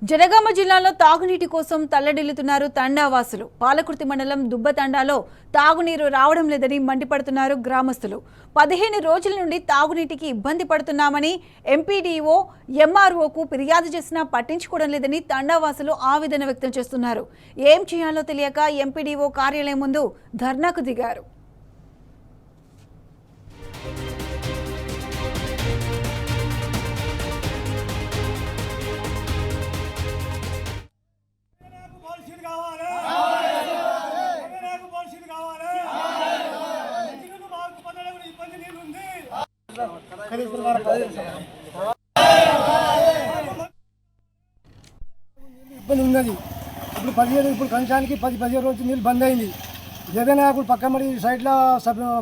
జనగామ జిల్లాలో తాగునీటి కోసం తల్లడిల్లుతున్నారు తండావాసులు. పాలకుర్తి మండలం దుబ్బతండాలో తాగునీరు రావడం లేదని మండిపడుతున్నారు గ్రామస్తులు. 15 రోజుల నుండి తాగునీటికి ఇబ్బంది పడుతున్నామని ఎంపీడీఓ ఎంఆర్ఓకు ఫిర్యాదు చేసినా పట్టించుకోవడం లేదని తండావాసులు ఆవేదన వ్యక్తం చేస్తున్నారు. ఏం చేయాలో తెలియక ఎంపీడీఓ కార్యాలయం ముందు ధర్నాకు దిగారు. ఇబ్బంది ఉన్నది. ఇప్పుడు కంచానికి 10-15 రోజులు నీళ్ళు బంద్ అయింది. జగన్ నాయకుడు పక్కమడి సైడ్లో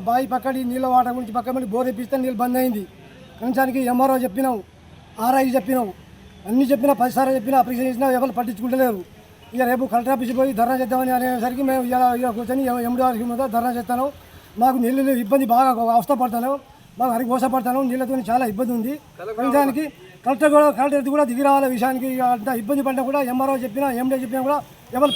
బావి పక్కడి నీళ్ళ వాటర్ గురించి పక్కమడి బోర్ ఇప్పిస్తే నీళ్ళు బంద్ అయింది. కంచానికి ఎంఆర్ఓ చెప్పినావు, ఆర్ఐ చెప్పినావు, అన్నీ చెప్పినా 10 సార్లు చెప్పినా అప్లికేషన్ చేసినా ఎవరు పట్టించుకుంటలేరు. ఇక రేపు కలెక్టర్ ఆఫీస్కి పోయి ధర్నా చేద్దామని అనేసరికి మేము ఇలా కూర్చొని ఎండి మీద ధర్నా చేస్తాను. మాకు నీళ్ళు ఇబ్బంది బాగా అవస్థ పడతాను, బాగా అరిగోసపడతాను. నీళ్ళతో చాలా ఇబ్బంది ఉంది. కంచానికి కలెక్టర్ కూడా దిగి రావాల విషయానికి. అంత ఇబ్బంది పడినా కూడా ఎంఆర్ఓ చెప్పినా ఎండే చెప్పినా కూడా ఎవరు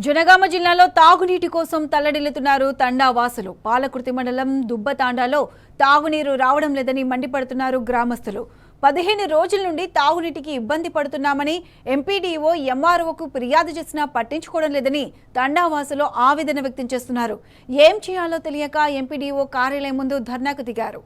జనగామ జిల్లాలో తాగునీటి కోసం తల్లడిల్లుతున్నారు తండావాసులు. పాలకుర్తి మండలం దుబ్బతాండాలో తాగునీరు రావడం లేదని మండిపడుతున్నారు గ్రామస్తులు. 15 రోజుల నుండి తాగునీటికి ఇబ్బంది పడుతున్నామని ఎంపీడీఓ ఎంఆర్ఓకు ఫిర్యాదు చేసినా పట్టించుకోవడం లేదని తండావాసులు ఆవేదన వ్యక్తం చేస్తున్నారు. ఏం చేయాలో తెలియక ఎంపీడీఓ కార్యాలయం ముందు ధర్నాకు దిగారు.